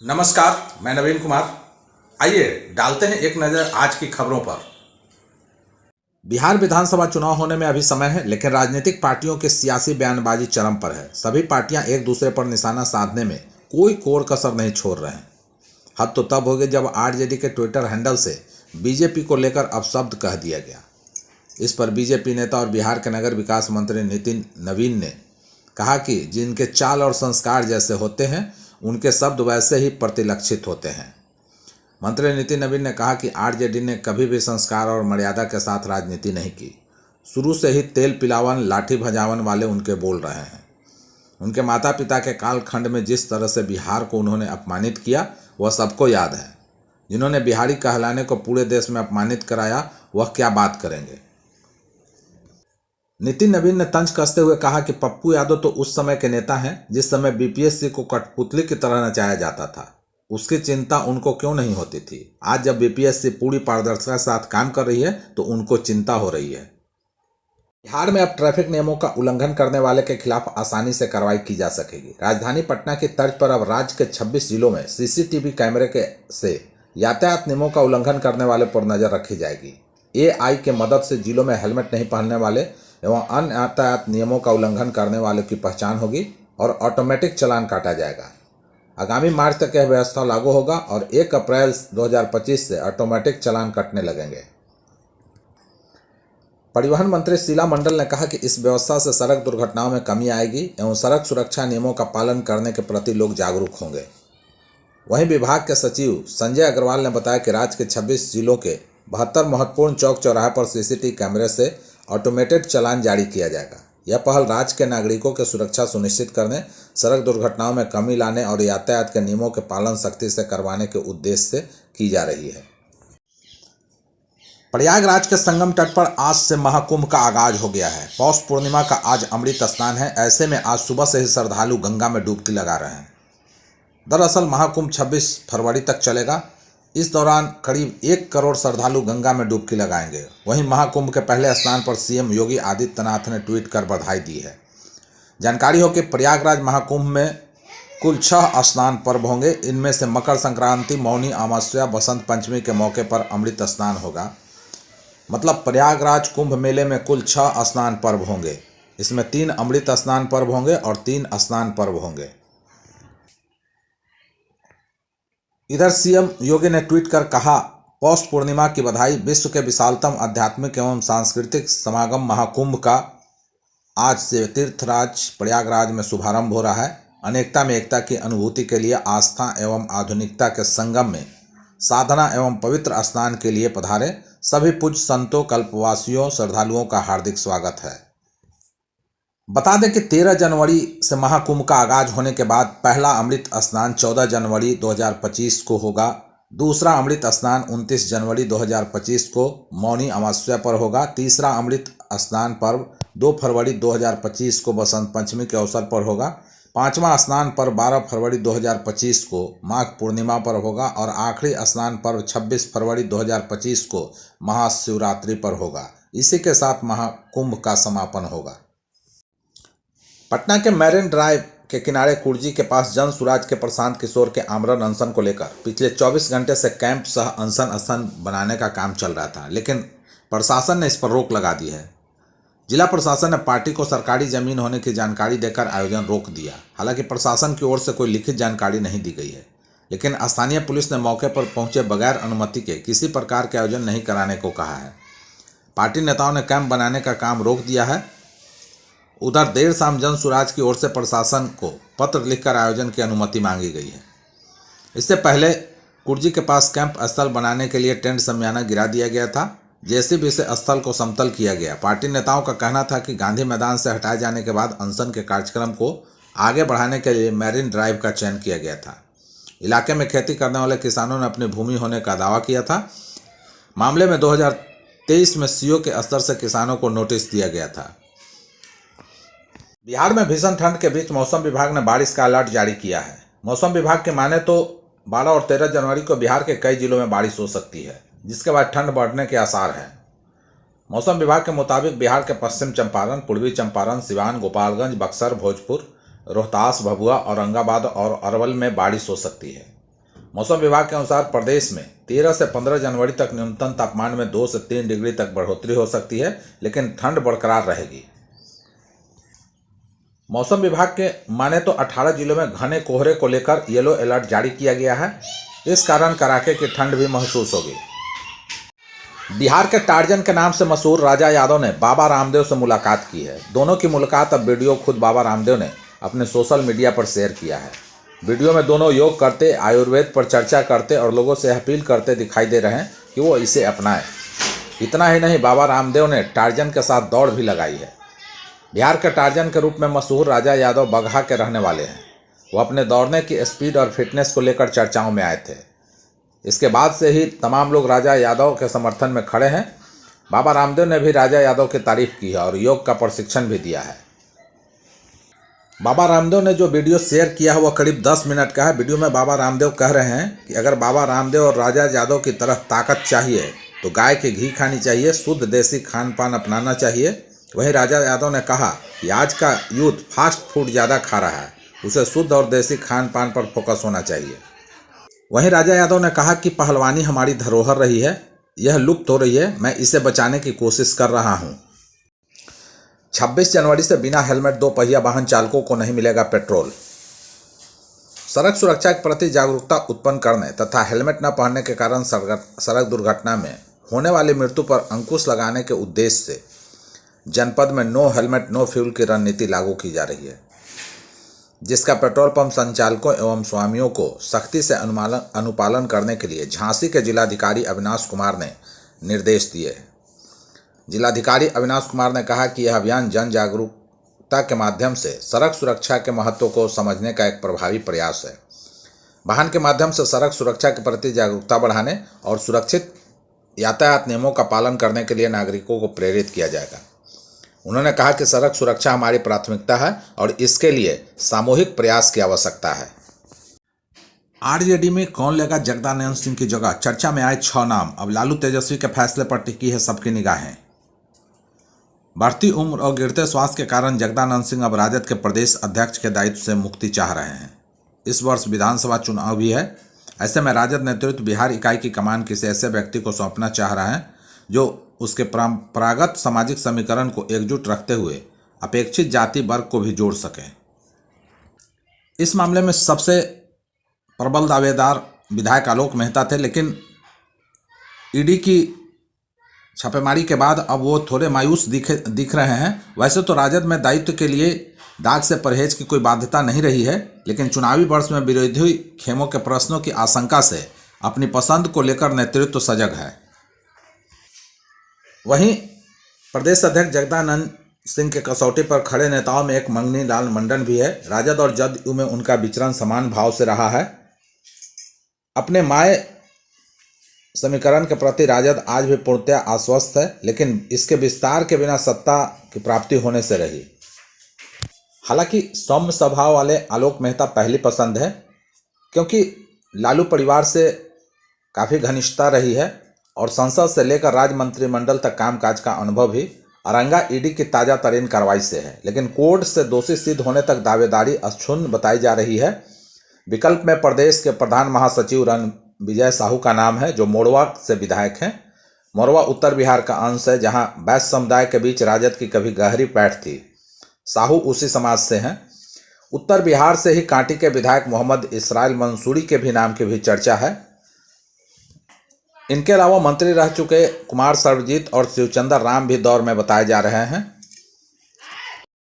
नमस्कार, मैं नवीन कुमार। आइए डालते हैं एक नज़र आज की खबरों पर। बिहार विधानसभा चुनाव होने में अभी समय है, लेकिन राजनीतिक पार्टियों की सियासी बयानबाजी चरम पर है। सभी पार्टियां एक दूसरे पर निशाना साधने में कोई कोर कसर नहीं छोड़ रहे हैं। हद तो तब हो गई जब आरजेडी के ट्विटर हैंडल से बीजेपी को लेकर अपशब्द कह दिया गया। इस पर बीजेपी नेता और बिहार के नगर विकास मंत्री नितिन नवीन ने कहा कि जिनके चाल और संस्कार जैसे होते हैं, उनके शब्द वैसे ही प्रतिलक्षित होते हैं। मंत्री नितिन नवीन ने कहा कि आरजेडी ने कभी भी संस्कार और मर्यादा के साथ राजनीति नहीं की। शुरू से ही तेल पिलावन, लाठी भजावन वाले उनके बोल रहे हैं। उनके माता पिता के कालखंड में जिस तरह से बिहार को उन्होंने अपमानित किया, वह सबको याद है। जिन्होंने बिहारी कहलाने को पूरे देश में अपमानित कराया, वह क्या बात करेंगे। नितिन नवीन ने तंज कसते हुए कहा कि पप्पू यादव तो उस समय के नेता हैं जिस समय बीपीएससी को कठपुतली की तरह नचाया जाता था। उसकी चिंता उनको क्यों नहीं होती थी। आज जब बीपीएससी पूरी पारदर्शिता के साथ काम कर रही है तो उनको चिंता हो रही है। बिहार में अब ट्रैफिक नियमों का उल्लंघन करने वाले के खिलाफ आसानी से कार्रवाई की जा सकेगी। राजधानी पटना की तर्ज पर अब राज्य के 26 जिलों में सीसीटीवी कैमरे से यातायात नियमों का उल्लंघन करने वाले पर नजर रखी जाएगी। AI की मदद से जिलों में हेलमेट नहीं पहनने वाले एवं अन्य यातायात नियमों का उल्लंघन करने वालों की पहचान होगी और ऑटोमेटिक चालान काटा जाएगा। आगामी मार्च तक यह व्यवस्था लागू होगा और 1 अप्रैल 2025 से ऑटोमेटिक चालान कटने लगेंगे। परिवहन मंत्री शीला मंडल ने कहा कि इस व्यवस्था से सड़क दुर्घटनाओं में कमी आएगी एवं सड़क सुरक्षा नियमों का पालन करने के प्रति लोग जागरूक होंगे। वहीं विभाग के सचिव संजय अग्रवाल ने बताया कि राज्य के 26 जिलों के 72 महत्वपूर्ण चौक चौराहे पर सीसीटीवी कैमरे से ऑटोमेटेड चालान जारी किया जाएगा। यह पहल राज्य के नागरिकों की सुरक्षा सुनिश्चित करने, सड़क दुर्घटनाओं में कमी लाने और यातायात के नियमों के पालन सख्ती से करवाने के उद्देश्य से की जा रही है। प्रयागराज के संगम तट पर आज से महाकुंभ का आगाज हो गया है। पौष पूर्णिमा का आज अमृत स्नान है। ऐसे में आज सुबह से ही श्रद्धालु गंगा में डुबकी लगा रहे हैं। दरअसल महाकुंभ 26 फरवरी तक चलेगा। इस दौरान करीब 1 करोड़ श्रद्धालु गंगा में डुबकी लगाएंगे। वहीं महाकुंभ के पहले स्नान पर सीएम योगी आदित्यनाथ ने ट्वीट कर बधाई दी है। जानकारी हो कि प्रयागराज महाकुंभ में कुल 6 स्नान पर्व होंगे। इनमें से मकर संक्रांति, मौनी अमावस्या, बसंत पंचमी के मौके पर अमृत स्नान होगा। मतलब प्रयागराज कुंभ मेले में कुल 6 स्नान पर्व होंगे। इसमें 3 अमृत स्नान पर्व होंगे और 3 स्नान पर्व होंगे। इधर सीएम योगी ने ट्वीट कर कहा, पौष पूर्णिमा की बधाई। विश्व के विशालतम आध्यात्मिक एवं सांस्कृतिक समागम महाकुंभ का आज से तीर्थराज प्रयागराज में शुभारंभ हो रहा है। अनेकता में एकता की अनुभूति के लिए आस्था एवं आधुनिकता के संगम में साधना एवं पवित्र स्नान के लिए पधारे सभी पूज्य संतों, कल्पवासियों, श्रद्धालुओं का हार्दिक स्वागत है। बता दें कि 13 जनवरी से महाकुंभ का आगाज होने के बाद पहला अमृत स्नान 14 जनवरी 2025 को होगा। दूसरा अमृत स्नान 29 जनवरी 2025 को मौनी अमावस्या पर होगा। तीसरा अमृत स्नान पर्व 2 फरवरी 2025 को बसंत पंचमी के अवसर पर होगा। पांचवा स्नान पर्व 12 फरवरी 2025 को माघ पूर्णिमा पर होगा और आखिरी स्नान पर्व 26 फरवरी 2025 को महाशिवरात्रि पर होगा। इसी के साथ महाकुंभ का समापन होगा। पटना के मैरिन ड्राइव के किनारे कुर्जी के पास जन सुराज के प्रशांत किशोर के आमरण अनशन को लेकर पिछले 24 घंटे से कैंप सह अनशन स्थान बनाने का काम चल रहा था, लेकिन प्रशासन ने इस पर रोक लगा दी है। जिला प्रशासन ने पार्टी को सरकारी जमीन होने की जानकारी देकर आयोजन रोक दिया। हालांकि प्रशासन की ओर से कोई लिखित जानकारी नहीं दी गई है, लेकिन स्थानीय पुलिस ने मौके पर पहुंचे बगैर अनुमति के किसी प्रकार के आयोजन नहीं कराने को कहा है। पार्टी नेताओं ने कैंप बनाने का काम रोक दिया है। उधर देर शाम जन सुराज की ओर से प्रशासन को पत्र लिखकर आयोजन की अनुमति मांगी गई है। इससे पहले कुर्जी के पास कैंप स्थल बनाने के लिए टेंट शमियाना गिरा दिया गया था। जेसीबी से स्थल को समतल किया गया। पार्टी नेताओं का कहना था कि गांधी मैदान से हटाए जाने के बाद अनशन के कार्यक्रम को आगे बढ़ाने के लिए मैरिन ड्राइव का चयन किया गया था। इलाके में खेती करने वाले किसानों ने अपनी भूमि होने का दावा किया था। मामले में 2023 में सीओ के स्तर से किसानों को नोटिस दिया गया था। बिहार में भीषण ठंड के बीच मौसम विभाग ने बारिश का अलर्ट जारी किया है। मौसम विभाग के माने तो 12 और 13 जनवरी को बिहार के कई जिलों में बारिश हो सकती है, जिसके बाद ठंड बढ़ने के आसार हैं। मौसम विभाग के मुताबिक बिहार के पश्चिम चंपारण, पूर्वी चंपारण, सिवान, गोपालगंज, बक्सर, भोजपुर, रोहतास, भभुआ, औरंगाबाद और अरवल में बारिश हो सकती है। मौसम विभाग के अनुसार प्रदेश में 13 से 15 जनवरी तक न्यूनतम तापमान में 2 से 3 डिग्री तक बढ़ोतरी हो सकती है, लेकिन ठंड बरकरार रहेगी। मौसम विभाग के माने तो 18 जिलों में घने कोहरे को लेकर येलो अलर्ट जारी किया गया है। इस कारण कड़ाके की ठंड भी महसूस होगी। बिहार के टार्जन के नाम से मशहूर राजा यादव ने बाबा रामदेव से मुलाकात की है। दोनों की मुलाकात अब वीडियो खुद बाबा रामदेव ने अपने सोशल मीडिया पर शेयर किया है। वीडियो में दोनों योग करते, आयुर्वेद पर चर्चा करते और लोगों से अपील करते दिखाई दे रहे हैं कि वो इसे अपनाएं। इतना ही नहीं, बाबा रामदेव ने टार्जन के साथ दौड़ भी लगाई है। बिहार के टार्जन के रूप में मशहूर राजा यादव बगहा के रहने वाले हैं। वो अपने दौड़ने की स्पीड और फिटनेस को लेकर चर्चाओं में आए थे। इसके बाद से ही तमाम लोग राजा यादव के समर्थन में खड़े हैं। बाबा रामदेव ने भी राजा यादव की तारीफ की है और योग का प्रशिक्षण भी दिया है। बाबा रामदेव ने जो वीडियो शेयर किया है वह करीब 10 मिनट का है। वीडियो में बाबा रामदेव कह रहे हैं कि अगर बाबा रामदेव और राजा यादव की तरह ताकत चाहिए तो गाय के घी खानी चाहिए, शुद्ध देसी खान पान अपनाना चाहिए। वहीं राजा यादव ने कहा कि आज का यूथ फास्ट फूड ज़्यादा खा रहा है, उसे शुद्ध और देसी खान पान पर फोकस होना चाहिए। वहीं राजा यादव ने कहा कि पहलवानी हमारी धरोहर रही है, यह लुप्त हो रही है, मैं इसे बचाने की कोशिश कर रहा हूं। 26 जनवरी से बिना हेलमेट 2 पहिया वाहन चालकों को नहीं मिलेगा पेट्रोल। सड़क सुरक्षा के प्रति जागरूकता उत्पन्न करने तथा हेलमेट न पहनने के कारण सड़क दुर्घटना में होने वाली मृत्यु पर अंकुश लगाने के उद्देश्य से जनपद में नो हेलमेट नो फ्यूल की रणनीति लागू की जा रही है, जिसका पेट्रोल पंप संचालकों एवं स्वामियों को सख्ती से अनुपालन करने के लिए झांसी के जिलाधिकारी अविनाश कुमार ने निर्देश दिए। जिलाधिकारी अविनाश कुमार ने कहा कि यह अभियान जन जागरूकता के माध्यम से सड़क सुरक्षा के महत्व को समझने का एक प्रभावी प्रयास है। वाहन के माध्यम से सड़क सुरक्षा के प्रति जागरूकता बढ़ाने और सुरक्षित यातायात नियमों का पालन करने के लिए नागरिकों को प्रेरित किया जाएगा। उन्होंने कहा कि सड़क सुरक्षा हमारी प्राथमिकता है और इसके लिए सामूहिक प्रयास की आवश्यकता है। आरजेडी में कौन लेगा जगदानंद सिंह की जगह? चर्चा में आए 6 नाम। अब लालू तेजस्वी के फैसले पर टिकी है सबकी निगाहें। बढ़ती उम्र और गिरते स्वास्थ्य के कारण जगदानंद सिंह अब राजद के प्रदेश अध्यक्ष के दायित्व से मुक्ति चाह रहे हैं। इस वर्ष विधानसभा चुनाव भी है। ऐसे में राजद नेतृत्व बिहार इकाई की कमान किसी ऐसे व्यक्ति को सौंपना चाह रहा है जो उसके परंपरागत सामाजिक समीकरण को एकजुट रखते हुए अपेक्षित जाति वर्ग को भी जोड़ सके। इस मामले में सबसे प्रबल दावेदार विधायक आलोक मेहता थे, लेकिन ईडी की छापेमारी के बाद अब वो थोड़े मायूस दिख रहे हैं। वैसे तो राजद में दायित्व के लिए दाग से परहेज की कोई बाध्यता नहीं रही है, लेकिन चुनावी वर्ष में विरोधी खेमों के प्रश्नों की आशंका से अपनी पसंद को लेकर नेतृत्व सजग है। वहीं प्रदेश अध्यक्ष जगदानंद सिंह के कसौटी पर खड़े नेताओं में एक मंगनी लाल मंडन भी है। राजद और जदयू में उनका विचरण समान भाव से रहा है। अपने माय समीकरण के प्रति राजद आज भी पूर्णतया आश्वस्त है, लेकिन इसके विस्तार के बिना सत्ता की प्राप्ति होने से रही। हालांकि सौम्य स्वभाव वाले आलोक मेहता पहली पसंद है, क्योंकि लालू परिवार से काफ़ी घनिष्ठता रही है और संसद से लेकर राज्य मंत्रिमंडल तक कामकाज का अनुभव भी औरंगा ईडी की ताज़ा तरीन कार्रवाई से है। लेकिन कोर्ट से दोषी सिद्ध होने तक दावेदारी अक्षुण्ण बताई जा रही है। विकल्प में प्रदेश के प्रधान महासचिव रणविजय साहू का नाम है, जो मोरवा से विधायक हैं। मोरवा उत्तर बिहार का अंश है, जहां वैश्य समुदाय के बीच राजद की कभी गहरी पैठ थी। साहू उसी समाज से हैं। उत्तर बिहार से ही कांटी के विधायक मोहम्मद इसराइल मंसूरी के भी नाम की भी चर्चा है। इनके अलावा मंत्री रह चुके कुमार सर्वजीत और शिवचंद्र राम भी दौर में बताए जा रहे हैं।